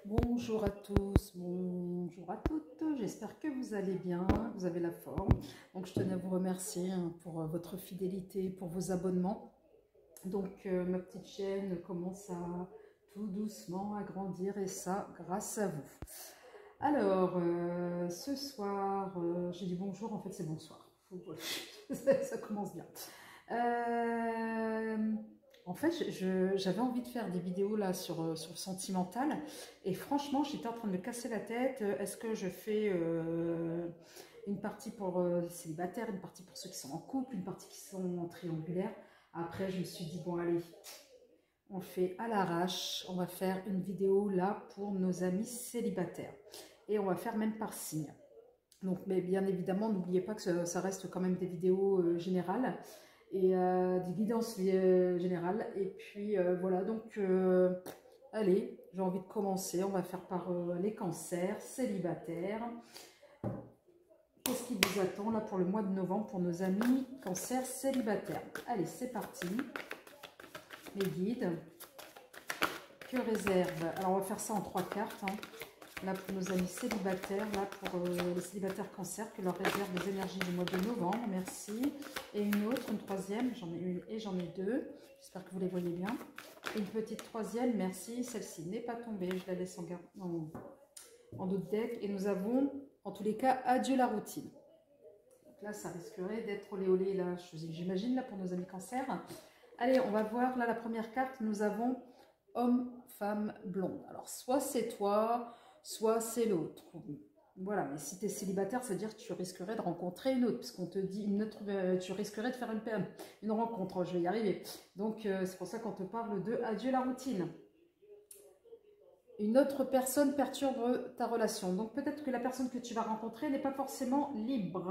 Bonjour à tous, bonjour à toutes, j'espère que vous allez bien, vous avez la forme. Donc je tenais à vous remercier pour votre fidélité, pour vos abonnements. Donc ma petite chaîne commence à tout doucement à grandir et ça grâce à vous. Alors ce soir, j'ai dit bonjour, en fait c'est bonsoir, ça commence bien. En fait, j'avais envie de faire des vidéos là sur le sentimental et franchement, j'étais en train de me casser la tête. Est-ce que je fais une partie pour les célibataires, une partie pour ceux qui sont en couple, une partie qui sont en triangulaire? Après, je me suis dit, bon allez, on fait à l'arrache. On va faire une vidéo là pour nos amis célibataires. Et on va faire même par signe. Donc, mais bien évidemment, n'oubliez pas que ça reste quand même des vidéos générales et des guidances générales. Et puis voilà, donc allez, j'ai envie de commencer. On va faire par les cancers célibataires. Qu'est-ce qui vous attend là pour le mois de novembre pour nos amis cancers célibataires? Allez, c'est parti. Les guides. Que réserve? Alors, on va faire ça en 3 cartes. Là, pour nos amis célibataires, là, pour les célibataires cancer, que leur réserve les énergies du mois de novembre, merci. Et une autre, une troisième, j'en ai une et j'en ai deux. J'espère que vous les voyez bien. Et une petite troisième, merci. Celle-ci n'est pas tombée, je la laisse en d'autres decks. Et nous avons, en tous les cas, adieu la routine. Donc là, ça risquerait d'être olé olé, là, j'imagine, là, pour nos amis cancer. Allez, on va voir, là, la première carte, nous avons homme, femme, blonde. Alors, soit c'est toi, soit c'est l'autre. Voilà, mais si tu es célibataire, c'est-à-dire que tu risquerais de rencontrer une autre, puisqu'on te dit une autre, tu risquerais de faire une rencontre, je vais y arriver. Donc, c'est pour ça qu'on te parle de adieu la routine. Une autre personne perturbe ta relation. Donc, peut-être que la personne que tu vas rencontrer n'est pas forcément libre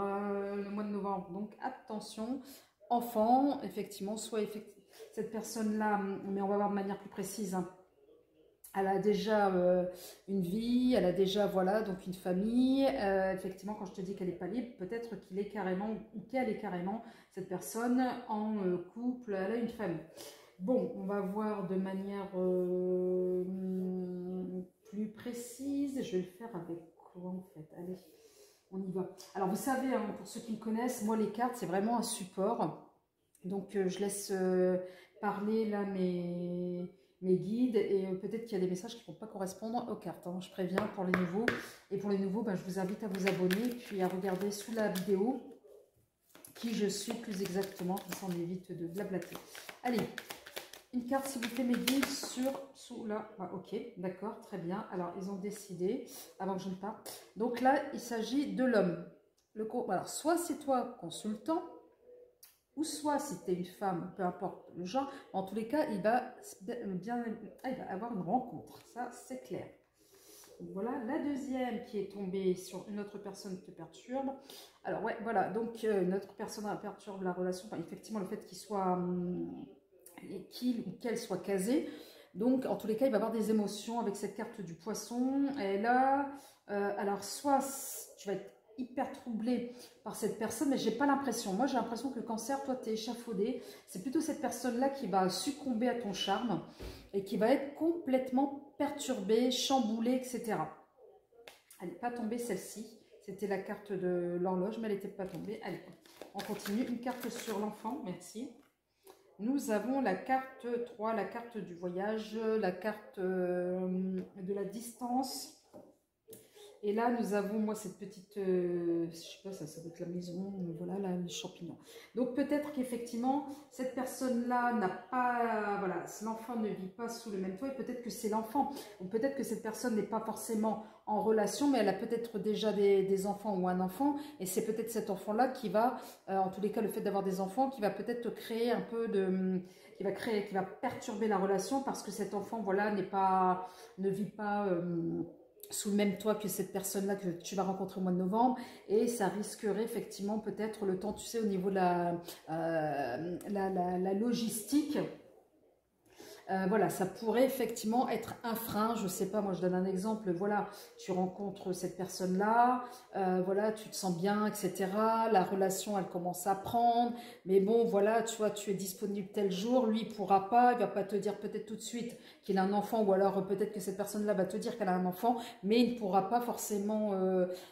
le mois de novembre. Donc, attention, enfant, effectivement, soit cette personne-là, mais on va voir de manière plus précise, elle a déjà une vie, elle a déjà, voilà, donc une famille. Effectivement, quand je te dis qu'elle n'est pas libre, peut-être qu'il est carrément, ou qu'elle est carrément, cette personne en couple, elle a une famille. Bon, on va voir de manière plus précise. Je vais le faire avec quoi en fait? Allez, on y va. Alors, vous savez, hein, pour ceux qui me connaissent, moi, les cartes, c'est vraiment un support. Donc, je laisse parler là mes guides et peut-être qu'il y a des messages qui ne vont pas correspondre aux cartes. Hein. Je préviens pour les nouveaux. Et pour les nouveaux, je vous invite à vous abonner puis à regarder sous la vidéo qui je suis plus exactement, comme ça on évite de blablater. Allez, une carte s'il vous plaît mes guides sous là. Ah, ok, d'accord, très bien. Alors, ils ont décidé, avant que je ne parte. Donc là, il s'agit de l'homme. Alors, soit c'est toi, consultant, ou soit si tu es une femme, peu importe le genre, en tous les cas, il va avoir une rencontre, ça c'est clair. Donc, voilà, la deuxième qui est tombée sur une autre personne qui te perturbe. Alors ouais, voilà, donc une autre personne perturbe la relation, enfin, effectivement le fait qu'il soit, qu'il ou qu'elle soit casée. Donc en tous les cas, il va avoir des émotions avec cette carte du poisson. Et là, alors soit tu vas être hyper troublé par cette personne, mais j'ai pas l'impression. Moi, j'ai l'impression que le cancer, toi, tu es échafaudé. C'est plutôt cette personne-là qui va succomber à ton charme et qui va être complètement perturbée, chamboulée, etc. Elle n'est pas tombée, celle-ci. C'était la carte de l'horloge, mais elle n'était pas tombée. Allez, on continue. Une carte sur l'enfant, merci. Nous avons la carte 3, la carte du voyage, la carte de la distance. Et là, nous avons, moi, cette petite, je sais pas, ça doit être la maison, voilà, là, les champignons. Donc, peut-être qu'effectivement, cette personne-là n'a pas, voilà, l'enfant ne vit pas sous le même toit, et peut-être que c'est l'enfant, ou peut-être que cette personne n'est pas forcément en relation, mais elle a peut-être déjà des enfants ou un enfant, et c'est peut-être cet enfant-là qui va, en tous les cas, le fait d'avoir des enfants, qui va peut-être créer un peu de... qui va perturber la relation, parce que cet enfant, voilà, ne vit pas... sous le même toit que cette personne-là que tu vas rencontrer au mois de novembre, et ça risquerait effectivement peut-être le temps, tu sais, au niveau de la logistique, Voilà, ça pourrait effectivement être un frein. Je sais pas, moi je donne un exemple. Voilà, tu rencontres cette personne-là, voilà, tu te sens bien, etc. La relation, elle commence à prendre. Mais bon, voilà, tu vois, tu es disponible tel jour. Lui, il pourra pas. Il va pas te dire peut-être tout de suite qu'il a un enfant, ou alors peut-être que cette personne-là va te dire qu'elle a un enfant, mais il ne pourra pas forcément,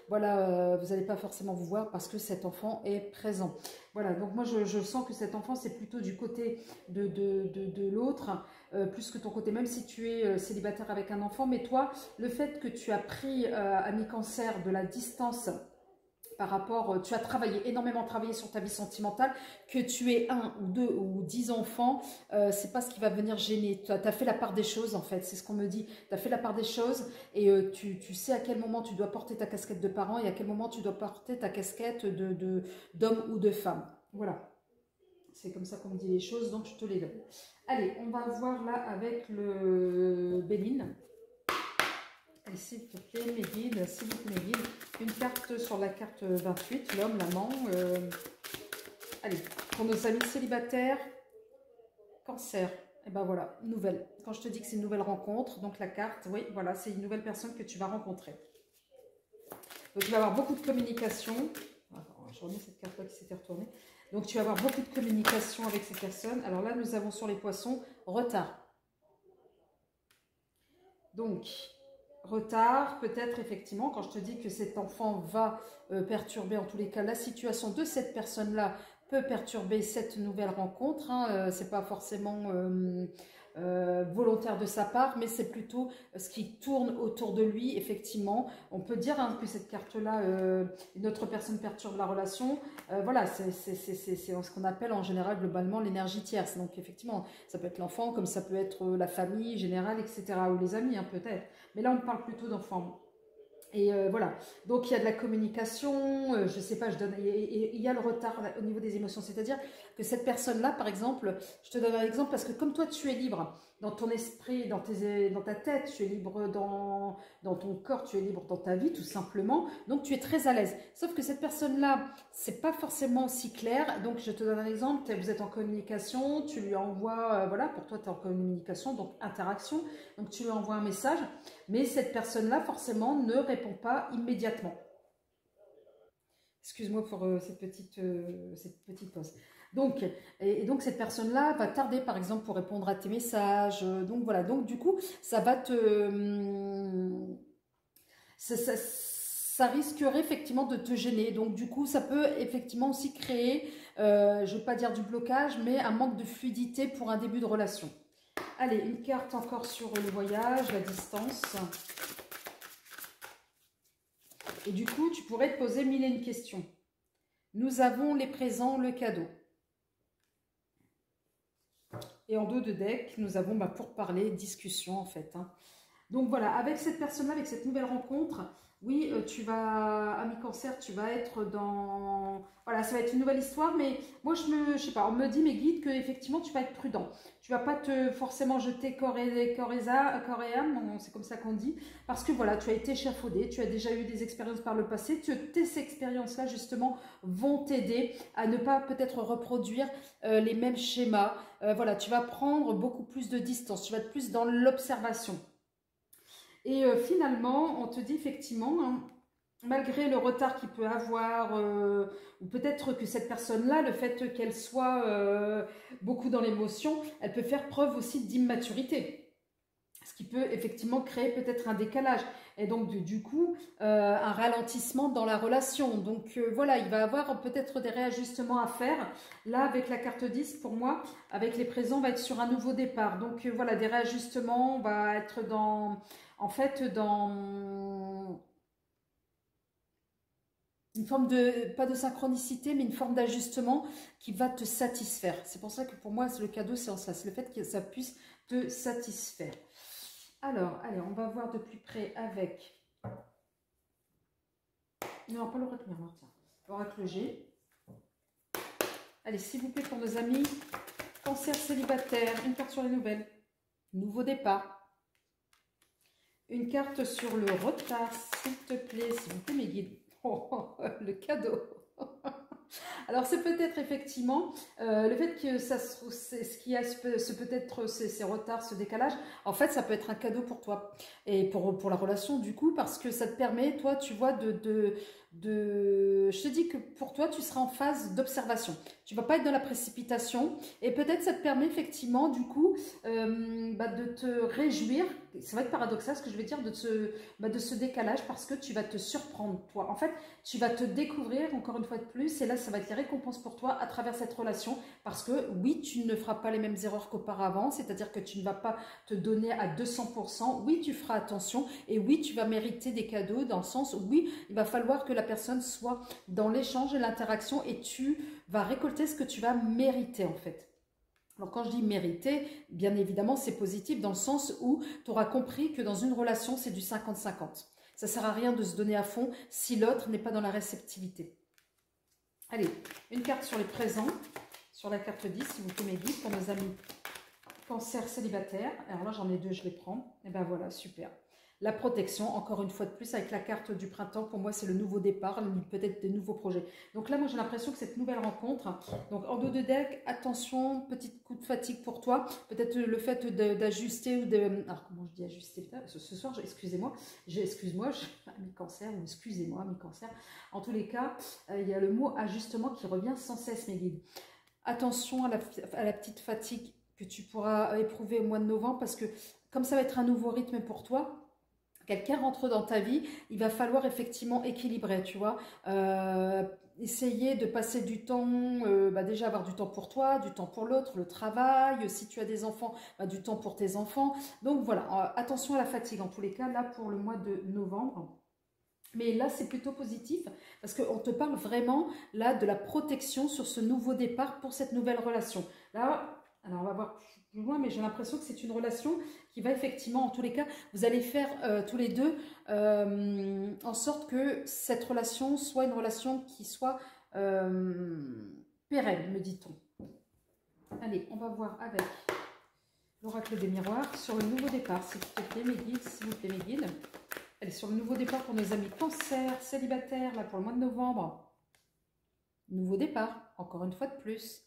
voilà, vous n'allez pas forcément vous voir parce que cet enfant est présent. Voilà, donc moi je sens que cet enfant c'est plutôt du côté de l'autre, plus que ton côté, même si tu es célibataire avec un enfant, mais toi, le fait que tu as pris, ami Cancer, de la distance par rapport, tu as travaillé, énormément travaillé sur ta vie sentimentale, que tu aies 1 ou 2 ou 10 enfants, c'est pas ce qui va venir gêner. Tu as fait la part des choses en fait, c'est ce qu'on me dit. Tu as fait la part des choses et tu sais à quel moment tu dois porter ta casquette de parent et à quel moment tu dois porter ta casquette d'homme ou de femme. Voilà, c'est comme ça qu'on me dit les choses, donc je te les donne. Allez, on va voir là avec le Béline. Et s'il te plaît, mes guides, s'il vous plaît, mes guides, une carte sur la carte 28, l'homme, l'amant. Allez, pour nos amis célibataires, Cancer. Et ben voilà, nouvelle. Quand je te dis que c'est une nouvelle rencontre, donc la carte, oui, voilà, c'est une nouvelle personne que tu vas rencontrer. Donc tu vas avoir beaucoup de communication. Je remets cette carte-là qui s'était retournée. Donc tu vas avoir beaucoup de communication avec ces personnes. Alors là, nous avons sur les poissons, retard. Donc, retard, peut-être effectivement, quand je te dis que cet enfant va perturber, en tous les cas, la situation de cette personne-là peut perturber cette nouvelle rencontre. Hein, c'est pas forcément volontaire de sa part, mais c'est plutôt ce qui tourne autour de lui, effectivement. On peut dire hein, que cette carte-là, une autre personne perturbe la relation. Voilà, c'est ce qu'on appelle en général globalement l'énergie tierce. Donc effectivement, ça peut être l'enfant, comme ça peut être la famille générale, etc. Ou les amis, hein, peut-être. Mais là, on parle plutôt d'enfants. Et voilà, donc il y a de la communication, je sais pas, il y a le retard au niveau des émotions, c'est-à-dire que cette personne-là, par exemple, je te donne un exemple parce que comme toi tu es libre dans ton esprit, dans ta tête, tu es libre dans ton corps, tu es libre dans ta vie tout simplement, donc tu es très à l'aise. Sauf que cette personne-là, c'est pas forcément si clair, donc je te donne un exemple, vous êtes en communication, tu lui envoies, voilà, pour toi tu es en communication, donc interaction, donc tu lui envoies un message, mais cette personne-là, forcément, ne répond pas immédiatement. Excuse-moi pour cette petite pause. Donc, donc cette personne-là va tarder, par exemple, pour répondre à tes messages. Donc voilà, donc du coup, ça va ça risquerait effectivement de te gêner. Donc du coup, ça peut effectivement aussi créer, je ne veux pas dire du blocage, mais un manque de fluidité pour un début de relation. Allez, une carte encore sur le voyage, la distance. Et du coup, tu pourrais te poser mille et une questions. Nous avons les présents, le cadeau. Et en dos de deck, nous avons pour parler, discussion en fait. Hein. Donc voilà, avec cette personne-là, avec cette nouvelle rencontre, oui, tu vas, ami Cancer, tu vas être dans... Voilà, ça va être une nouvelle histoire, mais moi, je sais pas, on me dit, mes guides, que effectivement, tu vas être prudent. Tu vas pas te forcément jeter corps et âme, c'est comme ça qu'on dit, parce que voilà, tu as été échafaudé, tu as déjà eu des expériences par le passé, tes expériences-là, justement, vont t'aider à ne pas peut-être reproduire les mêmes schémas. Voilà, tu vas prendre beaucoup plus de distance, tu vas être plus dans l'observation. Et finalement, on te dit effectivement, hein, malgré le retard qu'il peut avoir, ou peut-être que cette personne-là, le fait qu'elle soit beaucoup dans l'émotion, elle peut faire preuve aussi d'immaturité. Ce qui peut effectivement créer peut-être un décalage. Et donc, du coup, un ralentissement dans la relation. Donc, voilà, il va avoir peut-être des réajustements à faire. Là, avec la carte 10, pour moi, avec les présents, on va être sur un nouveau départ. Donc, voilà, des réajustements, on va être dans... En fait, dans une forme de, pas de synchronicité, mais une forme d'ajustement qui va te satisfaire. C'est pour ça que pour moi, le cadeau, c'est en ça. C'est le fait que ça puisse te satisfaire. Alors, allez, on va voir de plus près avec... Non, pas l'oracle miroir, tiens. L'oracle G. Allez, s'il vous plaît, pour nos amis, Cancer célibataire, une carte sur les nouvelles. Nouveau départ. Une carte sur le retard, s'il te plaît, s'il vous plaît, mes guides. Oh, le cadeau. Alors, c'est peut-être effectivement le fait que ce qui a peut-être ces retards, ce décalage, en fait, ça peut être un cadeau pour toi et pour la relation, du coup, parce que ça te permet, toi, tu vois, je te dis que pour toi, tu seras en phase d'observation. Tu vas pas être dans la précipitation et peut-être ça te permet effectivement, du coup, de te réjouir. Ça va être paradoxal ce que je vais dire de ce décalage parce que tu vas te surprendre, toi. En fait, tu vas te découvrir encore une fois de plus et là, ça va être les récompenses pour toi à travers cette relation parce que oui, tu ne feras pas les mêmes erreurs qu'auparavant, c'est-à-dire que tu ne vas pas te donner à 200%. Oui, tu feras attention et oui, tu vas mériter des cadeaux dans le sens où oui, il va falloir que la personne soit dans l'échange et l'interaction et tu vas récolter ce que tu vas mériter en fait. Alors quand je dis mériter, bien évidemment c'est positif dans le sens où tu auras compris que dans une relation c'est du 50-50. Ça ne sert à rien de se donner à fond si l'autre n'est pas dans la réceptivité. Allez, une carte sur les présents, sur la carte 10 si vous plaît mes guides pour nos amis cancer célibataire. Alors là j'en ai deux, je les prends. Et ben voilà, super. La protection, encore une fois de plus, avec la carte du printemps, pour moi, c'est le nouveau départ, peut-être des nouveaux projets. Donc là, moi, j'ai l'impression que cette nouvelle rencontre, donc en dos de deck, attention, petit coup de fatigue pour toi, peut-être le fait d'ajuster ou de... Alors, comment je dis ajuster? Ce soir, excusez-moi, mes cancers, ou excusez-moi, mes cancers. En tous les cas, il y a le mot ajustement qui revient sans cesse, mes guides. Attention à la petite fatigue que tu pourras éprouver au mois de novembre, parce que comme ça va être un nouveau rythme pour toi, quelqu'un rentre dans ta vie, il va falloir effectivement équilibrer, tu vois. Essayer de passer du temps, déjà avoir du temps pour toi, du temps pour l'autre, le travail, si tu as des enfants, du temps pour tes enfants. Donc voilà, attention à la fatigue en tous les cas, là pour le mois de novembre. Mais là, c'est plutôt positif parce qu'on te parle vraiment là de la protection sur ce nouveau départ pour cette nouvelle relation. Là, alors on va voir plus loin, mais j'ai l'impression que c'est une relation qui va effectivement, en tous les cas, vous allez faire tous les deux en sorte que cette relation soit une relation qui soit pérenne, me dit-on. Allez, on va voir avec l'oracle des miroirs sur le nouveau départ, s'il te plaît, mes guides, s'il vous plaît, mes guides. Allez, sur le nouveau départ pour nos amis cancer, célibataires, là pour le mois de novembre. Nouveau départ, encore une fois de plus.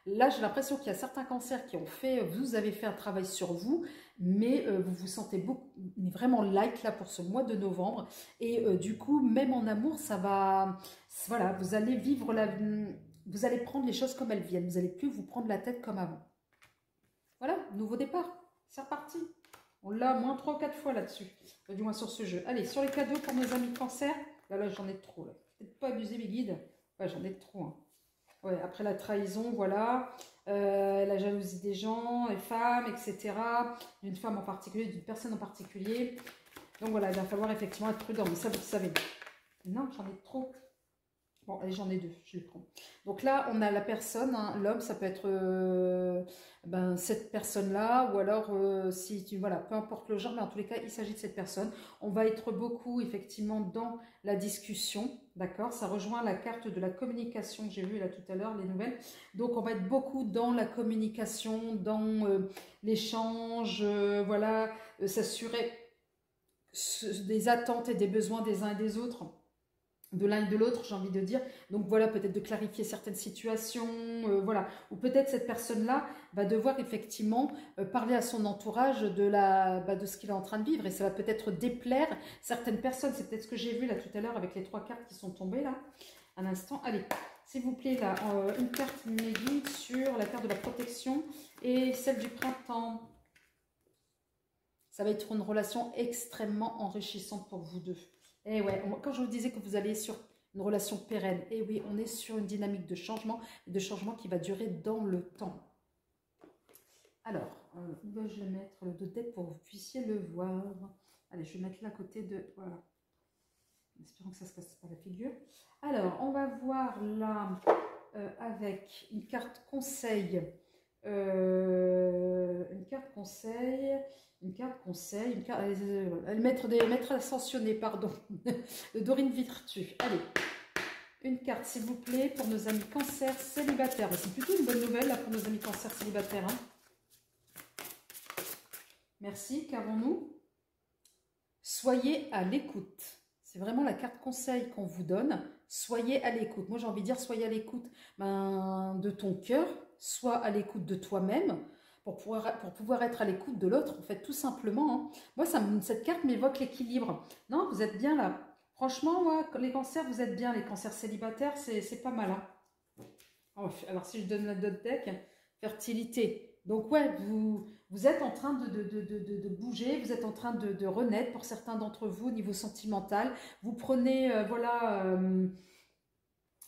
Là, j'ai l'impression qu'il y a certains cancers qui ont fait, vous avez fait un travail sur vous, mais vous vous sentez vraiment light là pour ce mois de novembre. Et du coup, même en amour, ça va, voilà, vous allez vivre vous allez prendre les choses comme elles viennent. Vous n'allez plus vous prendre la tête comme avant. Voilà, nouveau départ, c'est reparti. On l'a moins 3 ou 4 fois là-dessus, du moins sur ce jeu. Allez, sur les cadeaux pour nos amis cancer. Là j'en ai trop. Peut-être pas abuser mes guides. Ouais, j'en ai trop. Hein. Ouais, après la trahison, voilà. La jalousie des gens, les femmes, etc. D'une femme en particulier, d'une personne en particulier. Donc voilà, il va falloir effectivement être prudent. Mais ça, vous le savez. Non, j'en ai trop. Bon, allez, j'en ai deux, je les prends. Donc là, on a la personne, hein, l'homme, ça peut être cette personne-là, ou alors, voilà, peu importe le genre, mais en tous les cas, il s'agit de cette personne. On va être beaucoup, effectivement, dans la discussion, d'accord? Ça rejoint la carte de la communication que j'ai vue là tout à l'heure, les nouvelles. Donc, on va être beaucoup dans la communication, dans l'échange, voilà, s'assurer des attentes et des besoins des uns et des autres, de l'un et de l'autre, j'ai envie de dire. Donc voilà, peut-être de clarifier certaines situations, voilà. Ou peut-être cette personne-là va devoir effectivement parler à son entourage de ce qu'il est en train de vivre. Et ça va peut-être déplaire certaines personnes. C'est peut-être ce que j'ai vu là tout à l'heure avec les 3 cartes qui sont tombées là. Un instant. Allez, s'il vous plaît, là, une carte mes guides sur la carte de la protection et celle du printemps. Ça va être une relation extrêmement enrichissante pour vous deux. Et ouais, quand je vous disais que vous allez sur une relation pérenne, et oui, on est sur une dynamique de changement qui va durer dans le temps. Alors, où vais-je mettre le dos de tête pour que vous puissiez le voir? Allez, je vais mettre là à côté de... Voilà. Espérons que ça ne se passe pas la figure. Alors, on va voir là avec une carte conseil. Une carte conseil, maître ascensionné, pardon, de Dorine Virtue. Allez, une carte s'il vous plaît pour nos amis cancer célibataires. C'est plutôt une bonne nouvelle là pour nos amis cancer célibataires. Hein. Merci, qu'avons-nous? Soyez à l'écoute. C'est vraiment la carte conseil qu'on vous donne. soyez à l'écoute. Moi, j'ai envie de dire, soyez à l'écoute de ton cœur, soit à l'écoute de toi-même, pour pouvoir être à l'écoute de l'autre, en fait, tout simplement. Hein. Moi, cette carte m'évoque l'équilibre. Non, vous êtes bien là. Franchement, ouais, les cancers, vous êtes bien. Les cancers célibataires, c'est pas mal. Hein. Alors, si je donne la dot deck, fertilité. Donc, ouais, vous êtes en train de bouger, vous êtes en train de renaître pour certains d'entre vous au niveau sentimental. Vous prenez, voilà,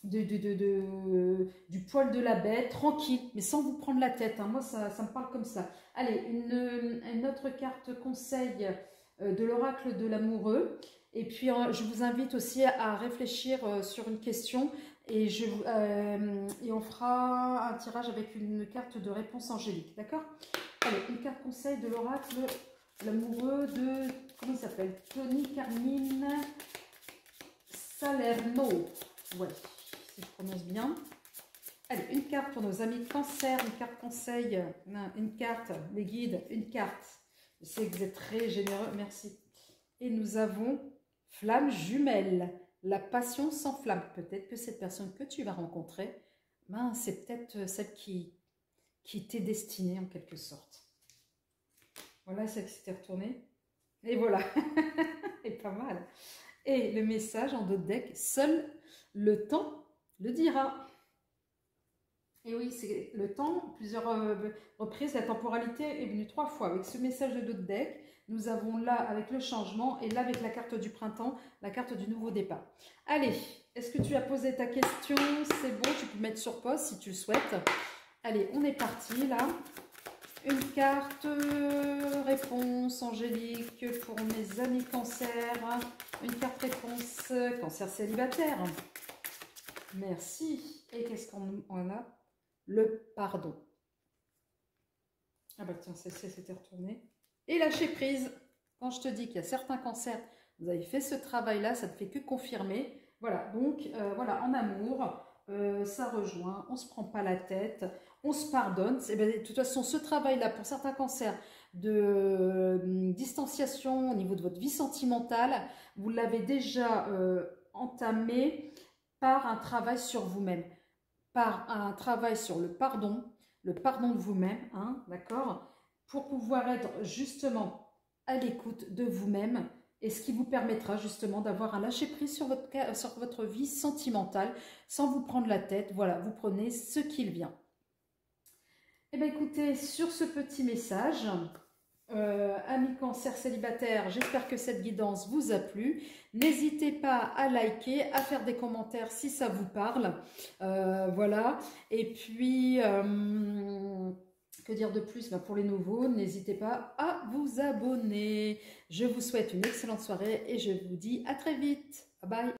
du poil de la bête, tranquille, mais sans vous prendre la tête. Hein. Moi, ça me parle comme ça. Allez, une autre carte conseil de l'oracle de l'amoureux. Et puis, je vous invite aussi à réfléchir sur une question et on fera un tirage avec une carte de réponse angélique. D'accord? Allez, une carte conseil de l'oracle de l'amoureux de... Comment il s'appelle? Tony Carmine Salerno. Ouais, si je prononce bien. Allez, une carte pour nos amis cancer, une carte conseil, une carte, les guides, une carte. Je sais que vous êtes très généreux, merci. Et nous avons flamme jumelle, la passion sans flamme. Peut-être que cette personne que tu vas rencontrer, c'est peut-être celle qui t'est destinée en quelque sorte. Voilà, celle qui s'était retournée. Et voilà, et pas mal. Et le message en dos de deck, seul le temps le dira. Et oui, c'est le temps, plusieurs reprises, la temporalité est venue 3 fois. Avec ce message de dos de deck, nous avons là avec le changement et là avec la carte du printemps, la carte du nouveau départ. Allez, est-ce que tu as posé ta question? C'est bon, tu peux mettre sur pause si tu le souhaites. Allez, on est parti là. Une carte réponse angélique pour mes amis cancer. Une carte réponse cancer célibataire. Merci. Et qu'est-ce qu'on a? Le pardon. Ah bah tiens, c'était retourné. Et lâcher prise. Quand je te dis qu'il y a certains cancers, vous avez fait ce travail-là, ça ne fait que confirmer. Voilà, donc voilà, en amour, ça rejoint, on ne se prend pas la tête, on se pardonne. De toute façon, ce travail-là, pour certains cancers de distanciation au niveau de votre vie sentimentale, vous l'avez déjà entamé par un travail sur vous-même, par un travail sur le pardon de vous-même, hein, d'accord, pour pouvoir être justement à l'écoute de vous-même et ce qui vous permettra justement d'avoir un lâcher-prise sur votre vie sentimentale sans vous prendre la tête. Voilà, vous prenez ce qu'il vient. Eh bien écoutez, sur ce petit message, amis cancer célibataire, j'espère que cette guidance vous a plu. N'hésitez pas à liker, à faire des commentaires si ça vous parle. Voilà. Et puis, que dire de plus? Pour les nouveaux, n'hésitez pas à vous abonner. Je vous souhaite une excellente soirée et je vous dis à très vite. Bye bye.